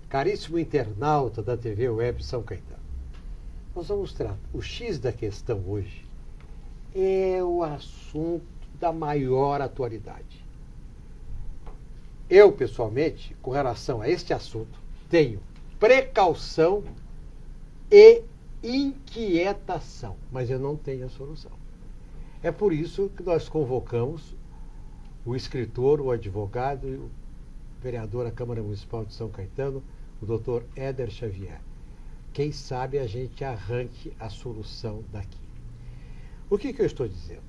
Caríssimo internauta da TV Web São Caetano, nós vamos tratar. O X da questão hoje é o assunto da maior atualidade. Eu, pessoalmente, com relação a este assunto, tenho precaução e inquietação, mas eu não tenho a solução. É por isso que nós convocamos o escritor, o advogado e o vereador da Câmara Municipal de São Caetano, o Dr. Éder Xavier. Quem sabe a gente arranque a solução daqui. O que eu estou dizendo?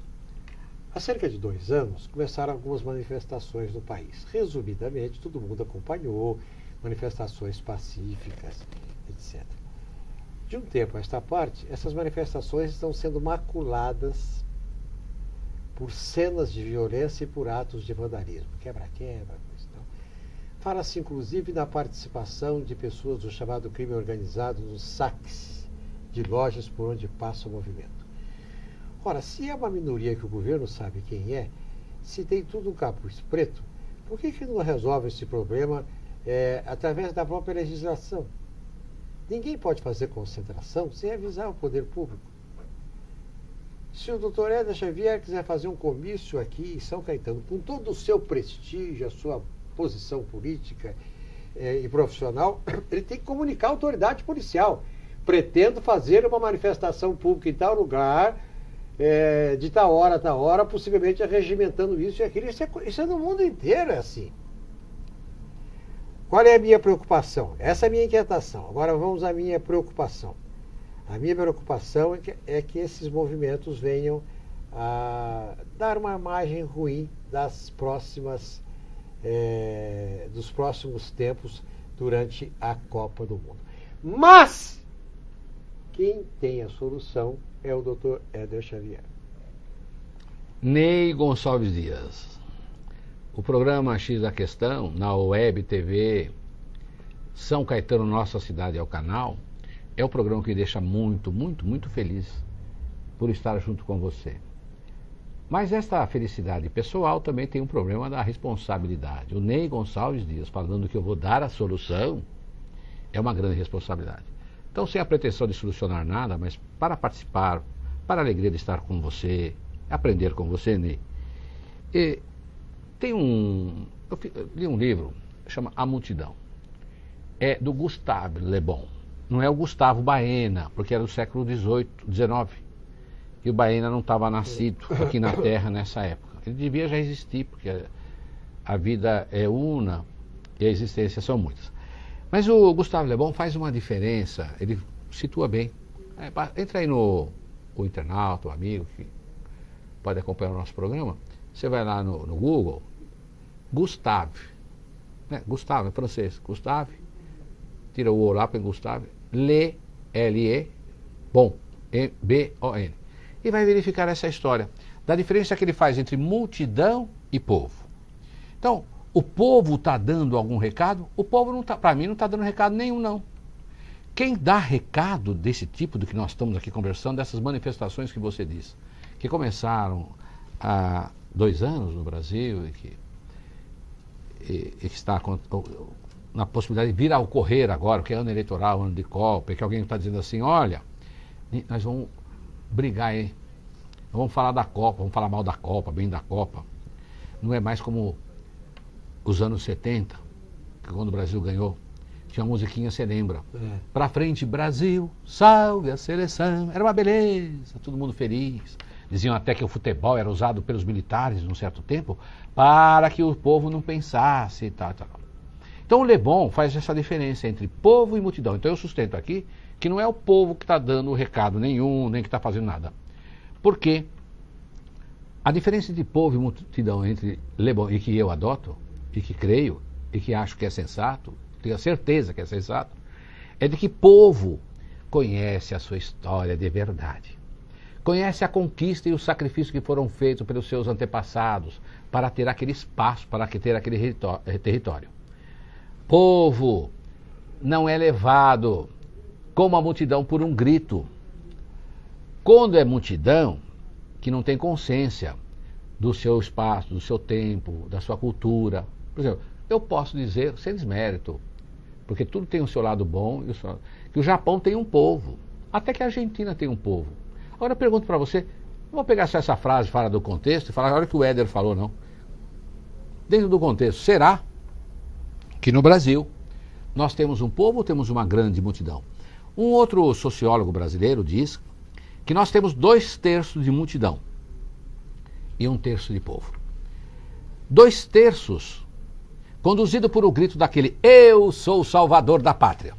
Há cerca de 2 anos começaram algumas manifestações no país. Resumidamente, todo mundo acompanhou, manifestações pacíficas, etc. De um tempo a esta parte, essas manifestações estão sendo maculadas por cenas de violência e por atos de vandalismo. Quebra-quebra, coisa e tal. Fala-se, inclusive, na participação de pessoas do chamado crime organizado nos saques de lojas por onde passa o movimento. Ora, se é uma minoria que o governo sabe quem é, se tem tudo um capuz preto, por que não resolve esse problema através da própria legislação? Ninguém pode fazer concentração sem avisar o poder público. Se o doutor Éder Xavier quiser fazer um comício aqui em São Caetano, com todo o seu prestígio, a sua posição política e profissional, ele tem que comunicar à autoridade policial. Pretendo fazer uma manifestação pública em tal lugar, de tal hora a tal hora, possivelmente regimentando isso e aquilo. Isso é no mundo inteiro, é assim. Qual é a minha preocupação? Essa é a minha inquietação. Agora vamos à minha preocupação. A minha preocupação é que esses movimentos venham a dar uma imagem ruim dos próximos tempos durante a Copa do Mundo. Mas quem tem a solução é o Dr. Éder Xavier. Ney Gonçalves Dias. O programa X da Questão, na Web TV São Caetano, Nossa Cidade é o Canal, é o programa que me deixa muito, muito, muito feliz por estar junto com você. Mas esta felicidade pessoal também tem um problema da responsabilidade. O Ney Gonçalves Dias falando que eu vou dar a solução é uma grande responsabilidade. Então, sem a pretensão de solucionar nada, mas para participar, para a alegria de estar com você, aprender com você, Ney. Eu li um livro, chama A Multidão. É do Gustave Le Bon. Não é o Gustavo Baena, porque era do século XIX. E o Baena não estava nascido aqui na Terra nessa época. Ele devia já existir, porque a vida é una e a existência são muitas. Mas o Gustave Le Bon faz uma diferença, ele situa bem. Entra aí no internauta, o amigo que pode acompanhar o nosso programa. Você vai lá no Google, Gustave, né? Gustave, é francês, Gustave, tira o O lá para Gustave, L-E, Bon, B-O-N. E vai verificar essa história da diferença que ele faz entre multidão e povo. Então, o povo está dando algum recado? O povo, não tá, para mim, não está dando recado nenhum, não. Quem dá recado desse tipo do que nós estamos aqui conversando, dessas manifestações que você diz, que começaram há 2 anos no Brasil e que está na possibilidade de vir a ocorrer agora, que é ano eleitoral, ano de Copa, e que alguém está dizendo assim, olha, nós vamos brigar, hein? Nós vamos falar da Copa, vamos falar mal da Copa, bem da Copa. Não é mais como os anos 70, que quando o Brasil ganhou, tinha uma musiquinha, você lembra? Pra frente, Brasil, salve a seleção. Era uma beleza, todo mundo feliz. Diziam até que o futebol era usado pelos militares num certo tempo para que o povo não pensasse e tal, tal. Então o Le Bon faz essa diferença entre povo e multidão. Então eu sustento aqui que não é o povo que está dando recado nenhum, nem que está fazendo nada. Porque a diferença entre povo e multidão entre Le Bon e que eu adoto, e que creio, e que acho que é sensato, tenho a certeza que é sensato, é de que povo conhece a sua história de verdade. Conhece a conquista e o sacrifício que foram feitos pelos seus antepassados para ter aquele espaço, para ter aquele território. Povo não é levado como a multidão por um grito. Quando é multidão que não tem consciência do seu espaço, do seu tempo, da sua cultura. Por exemplo, eu posso dizer, sem desmérito, porque tudo tem o seu lado bom, e que o Japão tem um povo, até que a Argentina tem um povo. Agora eu pergunto para você, não vou pegar só essa frase fora do contexto e falar, olha o que o Éder falou, não. Dentro do contexto, será que no Brasil nós temos um povo ou temos uma grande multidão? Um outro sociólogo brasileiro diz que nós temos 2/3 de multidão e 1/3 de povo. 2/3 conduzido por o grito daquele: eu sou o salvador da pátria.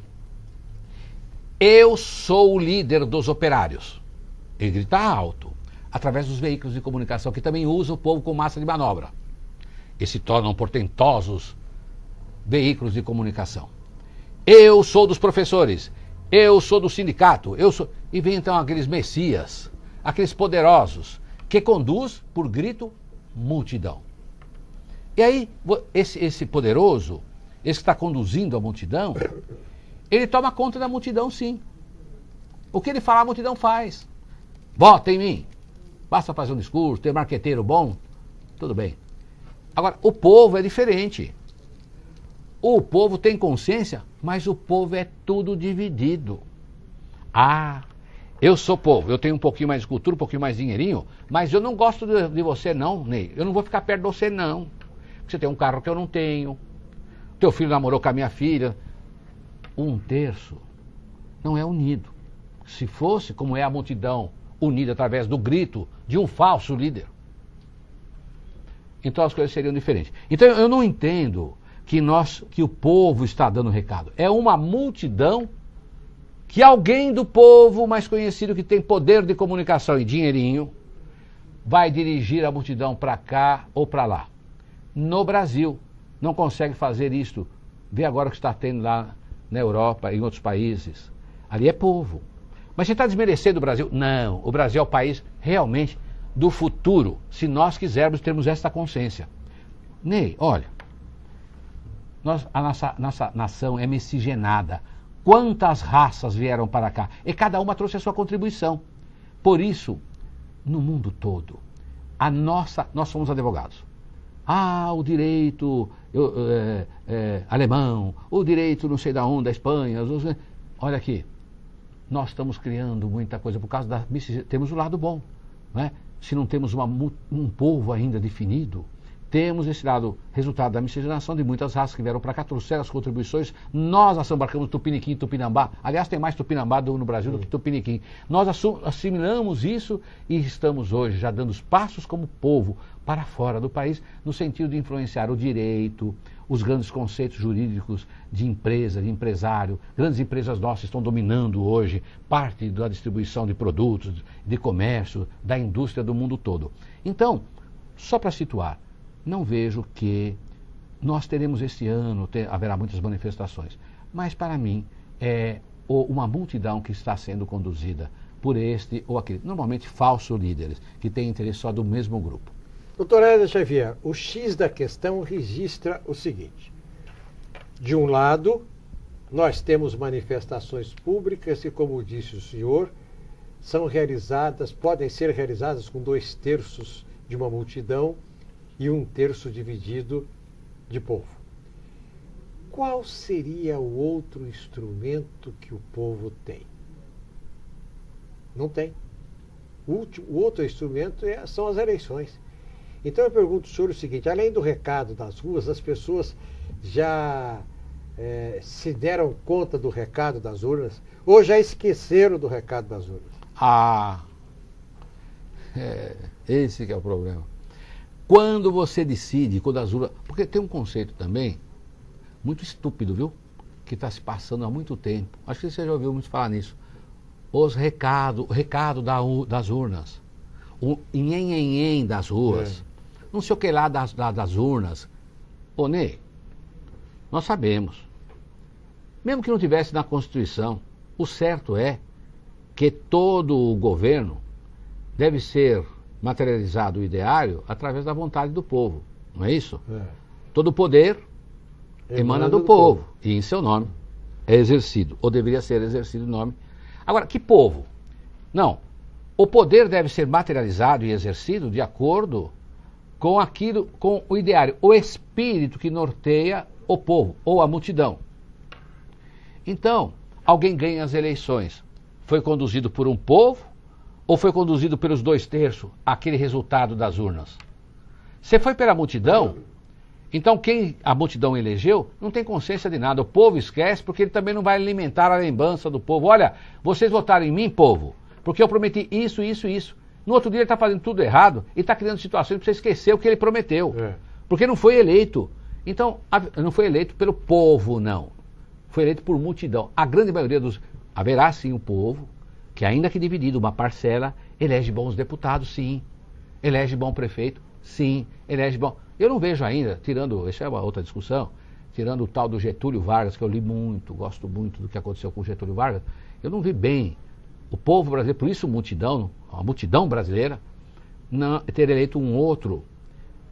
Eu sou o líder dos operários. Ele grita alto, através dos veículos de comunicação, que também usam o povo como massa de manobra. E se tornam portentosos veículos de comunicação. Eu sou dos professores. Eu sou do sindicato. Eu sou... E vem então aqueles messias, aqueles poderosos, que conduz por grito multidão. E aí, esse poderoso, esse que está conduzindo a multidão, ele toma conta da multidão, sim. O que ele falar, a multidão faz. Vota em mim. Basta fazer um discurso, ter marqueteiro bom, tudo bem. Agora, o povo é diferente. O povo tem consciência, mas o povo é tudo dividido. Ah, eu sou povo, eu tenho um pouquinho mais de cultura, um pouquinho mais de dinheirinho, mas eu não gosto de você não, Ney. Eu não vou ficar perto de você não. Você tem um carro que eu não tenho. Teu filho namorou com a minha filha. 1/3 não é unido. Se fosse, como é a multidão unida através do grito de um falso líder, então as coisas seriam diferentes. Então eu não entendo que o povo está dando recado. É uma multidão que alguém do povo mais conhecido, que tem poder de comunicação e dinheirinho, vai dirigir a multidão para cá ou para lá. No Brasil, não consegue fazer isto. Vê agora o que está tendo lá na Europa, em outros países. Ali é povo. Mas você está desmerecendo o Brasil? Não, o Brasil é o país realmente do futuro, se nós quisermos termos esta consciência. Ney, olha, a nossa nação é miscigenada. Quantas raças vieram para cá? E cada uma trouxe a sua contribuição. Por isso, no mundo todo, nós somos advogados. Ah, o direito alemão, o direito não sei da onde, da Espanha. Olha aqui, nós estamos criando muita coisa por causa da miscigenação. Temos o lado bom, né? Se não temos um povo ainda definido, temos esse lado, resultado da miscigenação de muitas raças que vieram para cá, trouxeram as contribuições. Nós assambarcamos Tupiniquim e Tupinambá. Aliás, tem mais Tupinambá no Brasil do que Tupiniquim. Nós assimilamos isso e estamos hoje já dando os passos como povo para fora do país, no sentido de influenciar o direito, os grandes conceitos jurídicos de empresa, de empresário. Grandes empresas nossas estão dominando hoje parte da distribuição de produtos, de comércio, da indústria do mundo todo. Então, só para situar, não vejo que nós teremos este ano, haverá muitas manifestações, mas para mim é uma multidão que está sendo conduzida por este ou aquele, normalmente falsos líderes, que têm interesse só do mesmo grupo. Doutor Éder Xavier, o X da questão registra o seguinte: de um lado, nós temos manifestações públicas que, como disse o senhor, são realizadas, podem ser realizadas com 2/3 de uma multidão e 1/3 dividido de povo. Qual seria o outro instrumento que o povo tem? Não tem. O outro instrumento são as eleições. Então eu pergunto ao senhor o seguinte: além do recado das ruas, as pessoas já se deram conta do recado das urnas ou já esqueceram do recado das urnas? Esse que é o problema. Quando você decide, quando as urnas... Porque tem um conceito também muito estúpido, viu? Que está se passando há muito tempo. Acho que você já ouviu muito falar nisso. O recado das urnas. O nhenhenhen das ruas. Não sei o que lá das urnas. Ô, Ney, nós sabemos. Mesmo que não tivesse na Constituição, o certo é que todo o governo deve ser materializado o ideário através da vontade do povo, não é isso? Todo o poder emana do povo e em seu nome é exercido, ou deveria ser exercido em nome. Agora, que povo? Não, o poder deve ser materializado e exercido de acordo com aquilo, com o ideário, o espírito que norteia o povo, ou a multidão. Então, alguém ganha as eleições. Foi conduzido por um povo ou foi conduzido pelos 2/3, aquele resultado das urnas? Se foi pela multidão, então quem a multidão elegeu não tem consciência de nada. O povo esquece porque ele também não vai alimentar a lembrança do povo. Olha, vocês votaram em mim, povo, porque eu prometi isso, isso, isso. No outro dia ele está fazendo tudo errado e está criando situações para você esquecer o que ele prometeu. Porque não foi eleito. Então, não foi eleito pelo povo, não. Foi eleito por multidão. A grande maioria dos... Haverá sim um povo que, ainda que dividido, uma parcela, elege bons deputados, sim. Elege bom prefeito, sim. Elege bom... Eu não vejo ainda, tirando... Essa é uma outra discussão. Tirando o tal do Getúlio Vargas, que eu li muito, gosto muito do que aconteceu com o Getúlio Vargas. Eu não vi bem o povo brasileiro, por isso a multidão brasileira, não, ter eleito um outro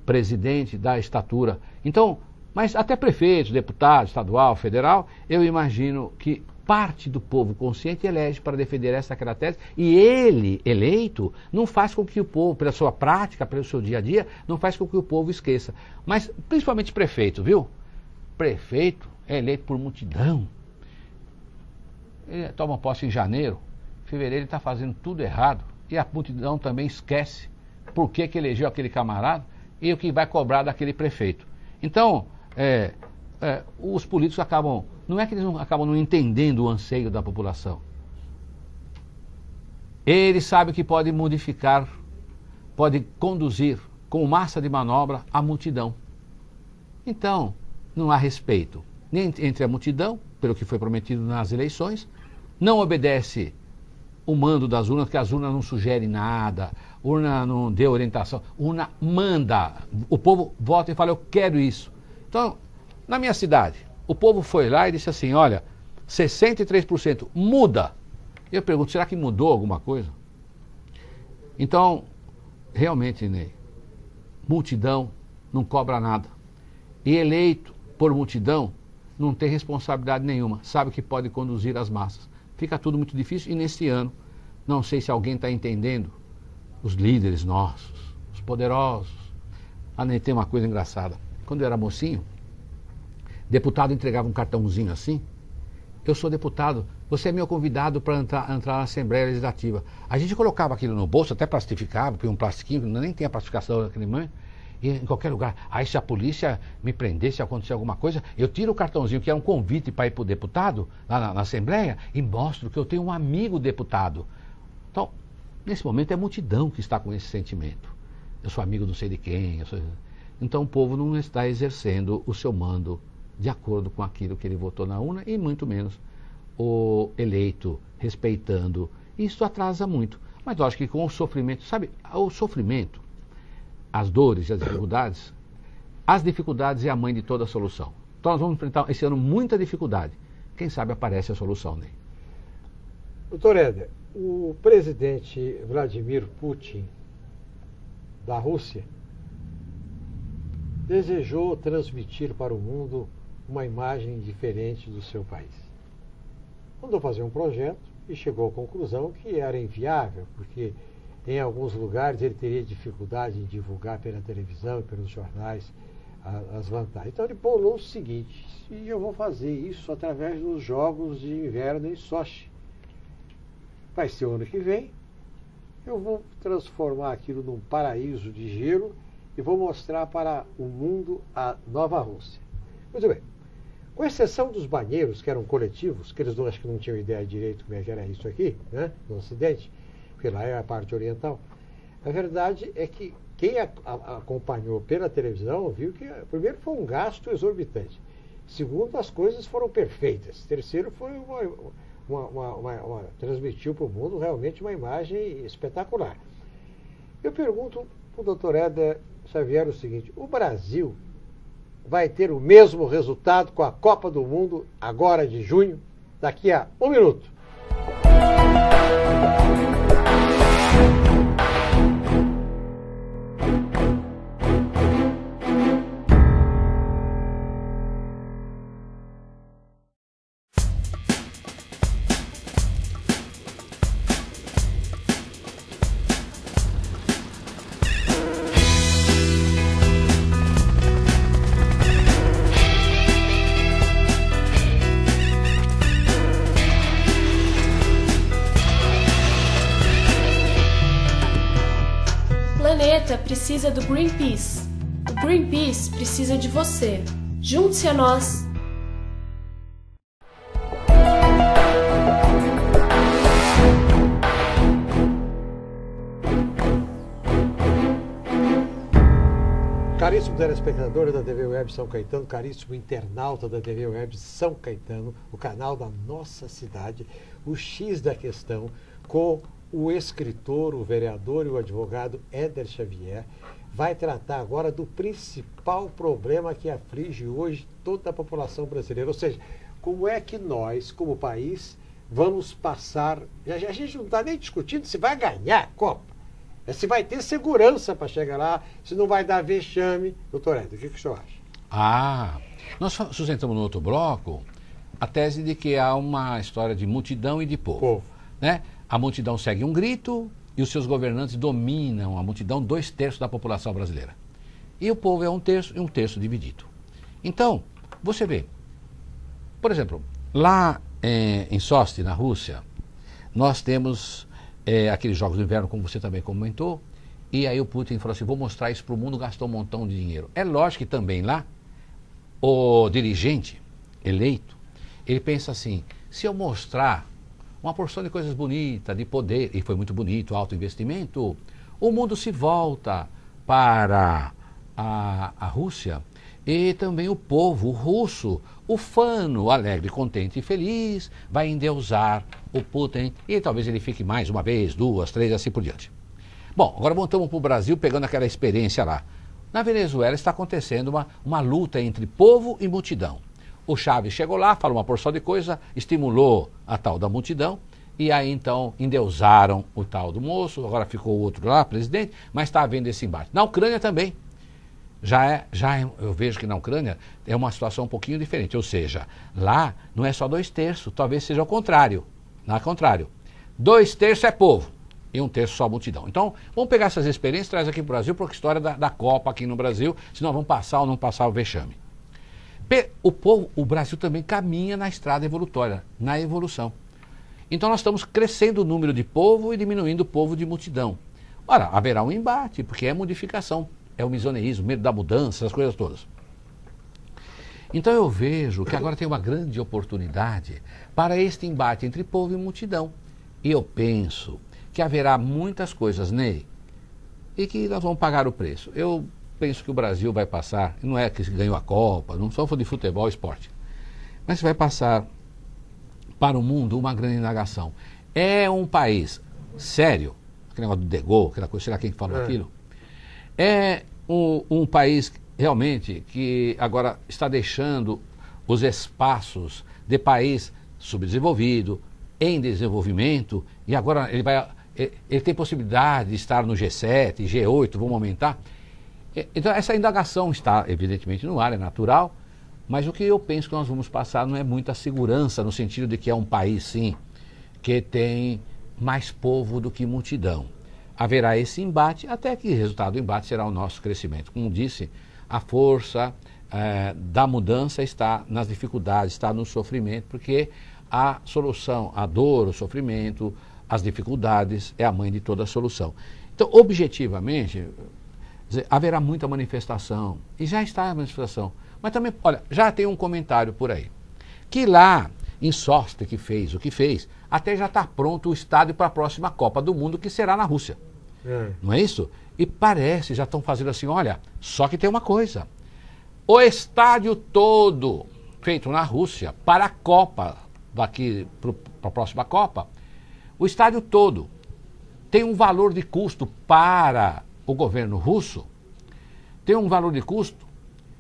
presidente da estatura. Então, mas até prefeitos, deputados, estadual, federal, eu imagino que parte do povo consciente elege para defender essa aquela tese, e ele, eleito, não faz com que o povo, pela sua prática, pelo seu dia a dia, não faz com que o povo esqueça. Mas, principalmente prefeito, viu? Prefeito é eleito por multidão. Ele toma posse em janeiro, fevereiro ele está fazendo tudo errado, e a multidão também esquece por que elegeu aquele camarada e o que vai cobrar daquele prefeito. Então, os políticos acabam... Não é que eles acabam não entendendo o anseio da população. Eles sabem que podem modificar, podem conduzir com massa de manobra a multidão. Então, não há respeito nem entre a multidão, pelo que foi prometido nas eleições, não obedece o mando das urnas, que as urnas não sugerem nada, urna não deu orientação, urna manda. O povo vota e fala, eu quero isso. Então, na minha cidade, o povo foi lá e disse assim, olha, 63% muda. Eu pergunto, será que mudou alguma coisa? Então, realmente, Ney, multidão não cobra nada. E eleito por multidão não tem responsabilidade nenhuma, sabe que pode conduzir as massas. Fica tudo muito difícil e nesse ano, não sei se alguém está entendendo, os líderes nossos, os poderosos. Ney, tem uma coisa engraçada. Quando eu era mocinho, deputado entregava um cartãozinho assim, eu sou deputado, você é meu convidado para entrar na Assembleia Legislativa. A gente colocava aquilo no bolso, até plastificava, põe um plastiquinho, nem tem a plastificação daquele momento, e em qualquer lugar. Aí se a polícia me prender, se acontecer alguma coisa, eu tiro o cartãozinho, que é um convite para ir para o deputado, lá na Assembleia, e mostro que eu tenho um amigo deputado. Então, nesse momento é a multidão que está com esse sentimento. Eu sou amigo não sei de quem, Então o povo não está exercendo o seu mando de acordo com aquilo que ele votou na urna e muito menos o eleito respeitando. Isso atrasa muito. Mas lógico que com o sofrimento, sabe, o sofrimento, as dores e as dificuldades é a mãe de toda a solução. Então nós vamos enfrentar esse ano muita dificuldade. Quem sabe aparece a solução, né? Doutor Éder, o presidente Vladimir Putin da Rússia desejou transmitir para o mundo uma imagem diferente do seu país. Mandou fazer um projeto e chegou à conclusão que era inviável, porque em alguns lugares ele teria dificuldade em divulgar pela televisão e pelos jornais as vantagens. Então ele bolou o seguinte, e eu vou fazer isso através dos Jogos de Inverno em Sochi. Vai ser o ano que vem, eu vou transformar aquilo num paraíso de gelo e vou mostrar para o mundo a nova Rússia. Muito bem. Com exceção dos banheiros, que eram coletivos, que eles acho que não tinham ideia direito como é que era isso aqui, né, no Ocidente, porque lá é a parte oriental. A verdade é que quem acompanhou pela televisão viu que, primeiro, foi um gasto exorbitante. Segundo, as coisas foram perfeitas. Terceiro, foi transmitiu para o mundo realmente uma imagem espetacular. Eu pergunto para o doutor Éder Xavier o seguinte, o Brasil vai ter o mesmo resultado com a Copa do Mundo agora de junho, daqui a 1 minuto. precisa do Greenpeace. O Greenpeace precisa de você. Junte-se a nós! Caríssimo telespectador da TV Web São Caetano, caríssimo internauta da TV Web São Caetano, o canal da nossa cidade, o X da Questão, com o escritor, o vereador e o advogado Éder Xavier, vai tratar agora do principal problema que aflige hoje toda a população brasileira. Ou seja, como é que nós, como país, vamos passar... A gente não está nem discutindo se vai ganhar a Copa. É se vai ter segurança para chegar lá, se não vai dar vexame. Doutor Éder, o que o senhor acha? Nós sustentamos no outro bloco a tese de que há uma história de multidão e de povo. Né? A multidão segue um grito e os seus governantes dominam a multidão, 2/3 da população brasileira. E o povo é 1/3 e 1/3 dividido. Então, você vê, por exemplo, lá em Sochi, na Rússia, nós temos... aqueles jogos do inverno, como você também comentou, e aí o Putin falou assim, vou mostrar isso para o mundo, gastou um montão de dinheiro. É lógico que também lá, o dirigente eleito, ele pensa assim, se eu mostrar uma porção de coisas bonitas, de poder, e foi muito bonito, alto investimento, o mundo se volta para a Rússia, e também o povo, o russo, ufano, alegre, contente e feliz, vai endeusar o Putin e talvez ele fique mais uma vez, 2, 3, assim por diante. Bom, agora voltamos para o Brasil pegando aquela experiência lá. Na Venezuela está acontecendo uma luta entre povo e multidão. O Chávez chegou lá, falou uma porção de coisa, estimulou a tal da multidão e aí então endeusaram o tal do moço, agora ficou o outro lá, presidente, mas está havendo esse embate. Na Ucrânia também. Eu vejo que na Ucrânia é uma situação um pouquinho diferente, ou seja, lá não é só 2/3, talvez seja o contrário, ao contrário, 2/3 é povo e 1/3 só multidão. Então, vamos pegar essas experiências e traz aqui para o Brasil, porque a história da Copa aqui no Brasil, se nós vamos passar ou não passar o vexame. O Brasil também caminha na estrada evolutória, na evolução. Então nós estamos crescendo o número de povo e diminuindo o povo de multidão. Ora, haverá um embate, porque é modificação. É o misoneísmo, medo da mudança, as coisas todas. Então eu vejo que agora tem uma grande oportunidade para este embate entre povo e multidão. E eu penso que haverá muitas coisas, Ney, e que nós vamos pagar o preço. Eu penso que o Brasil vai passar, não é que ganhou a Copa, não só de futebol, esporte, mas vai passar para o mundo uma grande indagação. É um país sério, aquele negócio do De Gaulle, aquela coisa, será quem falou aquilo? É um país realmente que agora está deixando os espaços de país subdesenvolvido, em desenvolvimento, e agora ele tem possibilidade de estar no G7, G8, vamos aumentar. Então essa indagação está evidentemente no ar, é natural, mas o que eu penso que nós vamos passar não é muita segurança, no sentido de que é um país, sim, que tem mais povo do que multidão. Haverá esse embate, até que o resultado do embate será o nosso crescimento. Como disse, a força da mudança está nas dificuldades, está no sofrimento, porque a solução, a dor, o sofrimento, as dificuldades é a mãe de toda a solução. Então, objetivamente, haverá muita manifestação, e já está a manifestação. Mas também, olha, já tem um comentário por aí, que lá em Sochi, que fez o que fez, até já está pronto o estádio para a próxima Copa do Mundo, que será na Rússia. Não é isso? E parece, já estão fazendo assim, olha, só que tem uma coisa. O estádio todo feito na Rússia para a Copa, daqui para a próxima Copa, o estádio todo tem um valor de custo para o governo russo, tem um valor de custo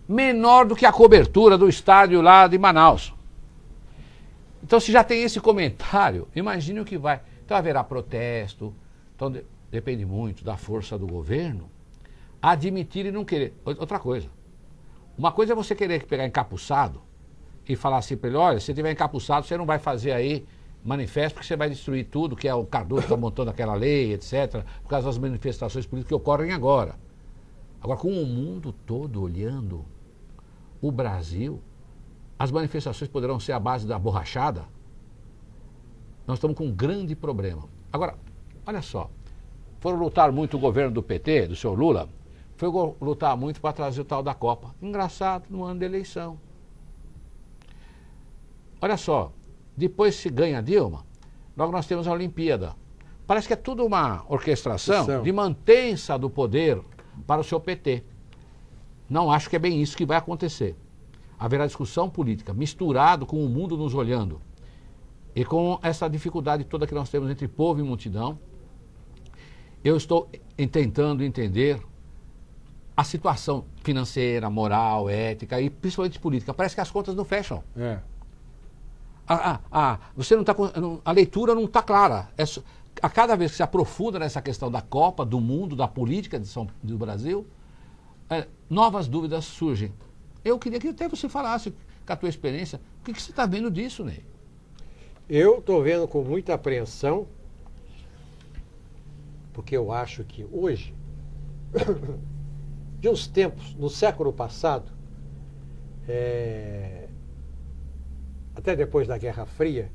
menor do que a cobertura do estádio lá de Manaus. Então, se já tem esse comentário, imagine o que vai. Então, haverá protesto. Então, depende muito da força do governo admitir e não querer. Outra coisa. Uma coisa é você querer pegar encapuçado e falar assim para ele, olha, se tiver encapuçado, você não vai fazer aí manifesto porque você vai destruir tudo, que é o Cardoso que está montando aquela lei, etc., por causa das manifestações políticas que ocorrem agora. Agora, com o mundo todo olhando o Brasil, as manifestações poderão ser a base da borrachada? Nós estamos com um grande problema. Agora, olha só, foram lutar muito o governo do PT, do senhor Lula, foi lutar muito para trazer o tal da Copa. Engraçado, no ano da eleição. Olha só, depois se ganha a Dilma, logo nós temos a Olimpíada. Parece que é tudo uma orquestração de mantença do poder para o seu PT. Não acho que é bem isso que vai acontecer. Haverá discussão política misturado com o mundo nos olhando. E com essa dificuldade toda que nós temos entre povo e multidão, eu estou tentando entender a situação financeira, moral, ética e principalmente política. Parece que as contas não fecham. Você não tá, a leitura não está clara. A cada vez que se aprofunda nessa questão da Copa, do mundo, da política do Brasil, novas dúvidas surgem. Eu queria que até você falasse com a tua experiência, o que você está vendo disso, Ney? Eu estou vendo com muita apreensão, porque eu acho que hoje, de uns tempos, no século passado, até depois da Guerra Fria,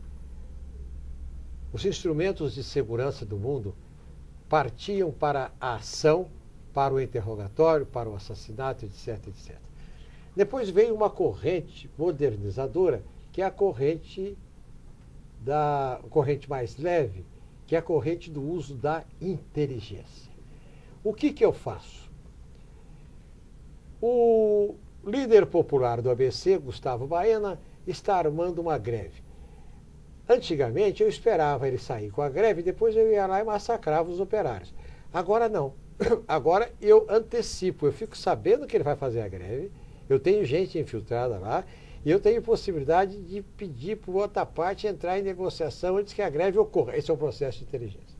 os instrumentos de segurança do mundo partiam para a ação, para o interrogatório, para o assassinato, etc, etc. Depois veio uma corrente modernizadora, que é a corrente mais leve, que é a corrente do uso da inteligência. O que eu faço? O líder popular do ABC, Gustavo Baena, está armando uma greve. Antigamente eu esperava ele sair com a greve e depois eu ia lá e massacrava os operários. Agora não. Agora eu antecipo, eu fico sabendo que ele vai fazer a greve, eu tenho gente infiltrada lá e eu tenho possibilidade de pedir para outra parte entrar em negociação antes que a greve ocorra. Esse é o processo de inteligência.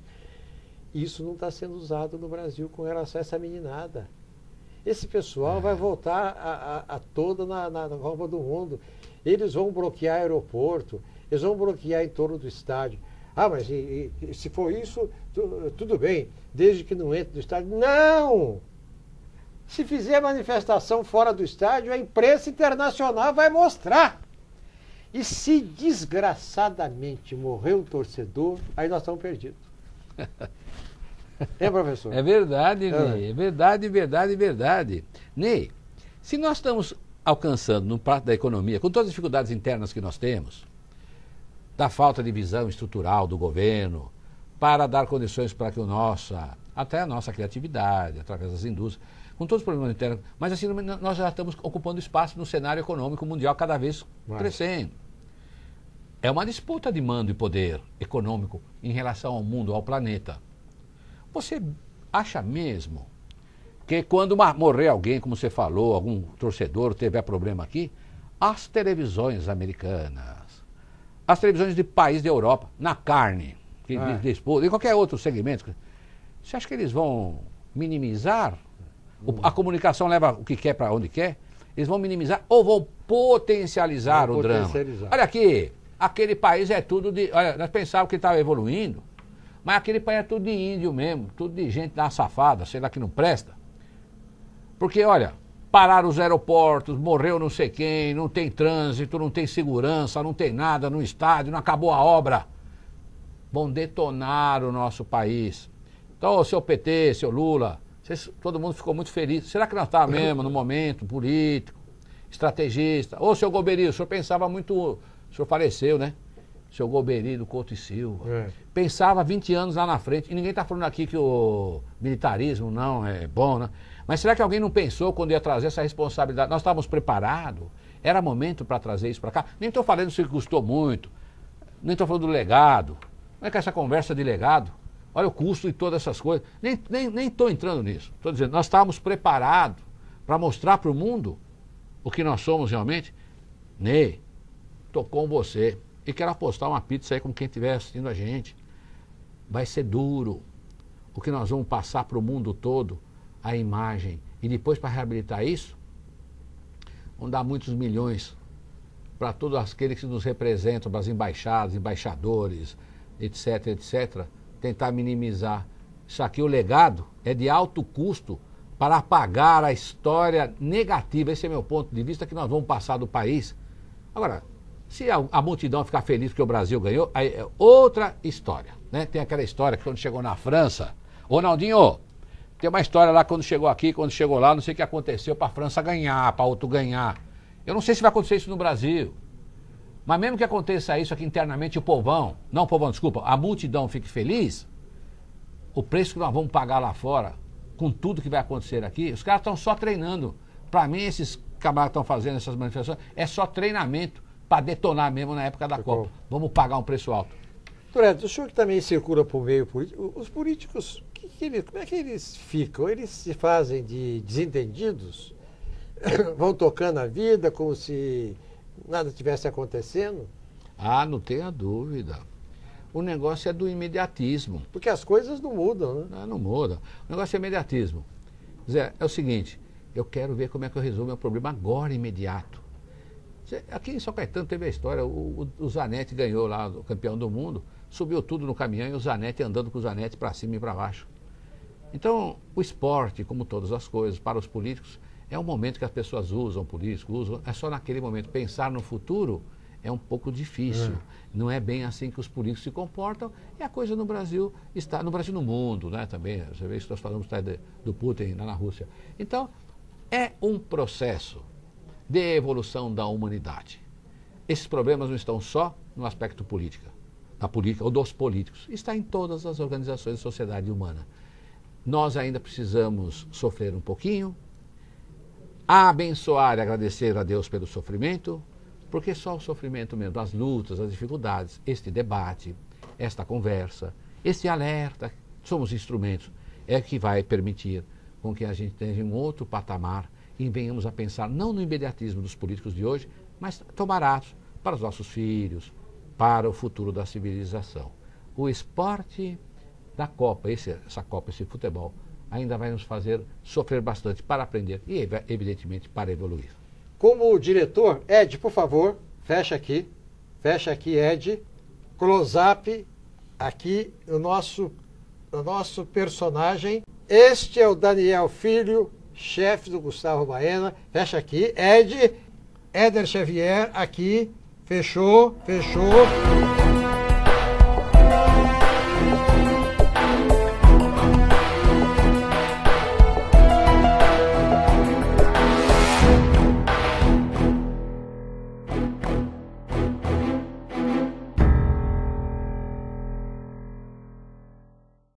Isso não está sendo usado no Brasil com relação a essa meninada. Esse pessoal vai voltar a toda na Copa do Mundo. Eles vão bloquear aeroporto, eles vão bloquear em torno do estádio. Ah, mas se for isso, tudo bem, desde que não entre no estádio. Não! Se fizer manifestação fora do estádio, a imprensa internacional vai mostrar. E se desgraçadamente morrer um torcedor, aí nós estamos perdidos. É, professor? É verdade, Ney. É verdade, verdade, verdade. Ney, se nós estamos alcançando no prato da economia, com todas as dificuldades internas que nós temos, da falta de visão estrutural do governo, para dar condições para que até a nossa criatividade, através das indústrias, com todos os problemas internos, mas assim nós já estamos ocupando espaço no cenário econômico mundial cada vez crescendo. É uma disputa de mando e poder econômico em relação ao mundo, ao planeta. Você acha mesmo que quando morrer alguém, como você falou, algum torcedor tiver problema aqui, as televisões americanas, as televisões de país da Europa, na carne, de qualquer outro segmento, você acha que eles vão minimizar? A comunicação leva o que quer para onde quer? Eles vão minimizar ou vão potencializar o drama? Olha aqui, aquele país é tudo de... Olha, nós pensávamos que estava evoluindo, mas aquele país é tudo de índio mesmo, tudo de gente da safada, sei lá que não presta. Porque, olha, pararam os aeroportos, morreu não sei quem, não tem trânsito, não tem segurança, não tem nada no estádio, não acabou a obra. Vão detonar o nosso país. Então, seu PT, seu Lula, todo mundo ficou muito feliz. Será que nós estávamos mesmo no momento político, estrategista? Ô, seu Golbery, o senhor pensava muito... O senhor faleceu, né? Seu Golbery do Couto e Silva. Pensava 20 anos lá na frente. E ninguém está falando aqui que o militarismo não é bom, né? Mas será que alguém não pensou quando ia trazer essa responsabilidade? Nós estávamos preparados? Era momento para trazer isso para cá? Nem estou falando se custou muito. Nem estou falando do legado. Não é que essa conversa de legado... Olha o custo e todas essas coisas. Nem estou entrando nisso. Estou dizendo, nós estávamos preparados para mostrar para o mundo o que nós somos realmente. Ney, estou com você. E quero apostar uma pizza aí com quem estiver assistindo a gente. Vai ser duro. O que nós vamos passar para o mundo todo, a imagem. E depois, para reabilitar isso, vão dar muitos milhões para todos aqueles que nos representam, para as embaixadas, embaixadores, etc, etc. Tentar minimizar. Isso aqui, o legado, é de alto custo para apagar a história negativa. Esse é meu ponto de vista, que nós vamos passar do país. Agora, se a multidão ficar feliz porque o Brasil ganhou, aí é outra história, né? Tem aquela história que quando chegou na França, Ronaldinho, Tem uma história lá quando chegou aqui, quando chegou lá, não sei o que aconteceu para a França ganhar, para outro ganhar. Eu não sei se vai acontecer isso no Brasil. Mas mesmo que aconteça isso aqui internamente, a multidão fique feliz, o preço que nós vamos pagar lá fora, com tudo que vai acontecer aqui, os caras estão só treinando. Para mim, esses camaradas que estão fazendo essas manifestações, é só treinamento para detonar mesmo na época da Copa. Vamos pagar um preço alto. Toreto, o senhor que também circula por meio político, os políticos, como é que eles ficam? Eles se fazem de desentendidos? Vão tocando a vida como se nada tivesse acontecendo? Ah, não tenha dúvida. O negócio é do imediatismo. Porque as coisas não mudam, né? Não muda. O negócio é imediatismo. Zé, é o seguinte, eu quero ver como é que eu resolvo meu problema agora, imediato. Aqui em São Caetano teve a história, o Zanetti ganhou lá, o campeão do mundo, subiu tudo no caminhão e o Zanetti andando com o Zanetti para cima e para baixo. Então, o esporte, como todas as coisas, para os políticos, é um momento que as pessoas usam, políticos, é só naquele momento. Pensar no futuro é um pouco difícil. Não é bem assim que os políticos se comportam. E a coisa no Brasil está, no Brasil e no mundo, né, também. Você vê que nós falamos do Putin lá na Rússia. Então, é um processo de evolução da humanidade. Esses problemas não estão só no aspecto da política ou dos políticos. Está em todas as organizações da sociedade humana. Nós ainda precisamos sofrer um pouquinho, abençoar e agradecer a Deus pelo sofrimento, porque só o sofrimento mesmo, as lutas, as dificuldades, este debate, esta conversa, este alerta, somos instrumentos, é que vai permitir com que a gente tenha um outro patamar e venhamos a pensar não no imediatismo dos políticos de hoje, mas tomar atos para os nossos filhos, para o futuro da civilização. O esporte da Copa, essa Copa, esse futebol, ainda vai nos fazer sofrer bastante para aprender e, evidentemente, para evoluir. Como diretor, Ed, por favor, fecha aqui, Ed, close-up, aqui o nosso personagem. Este é o Daniel Filho, chefe do Gustavo Baena. Fecha aqui, Ed, Éder Xavier, aqui, fechou.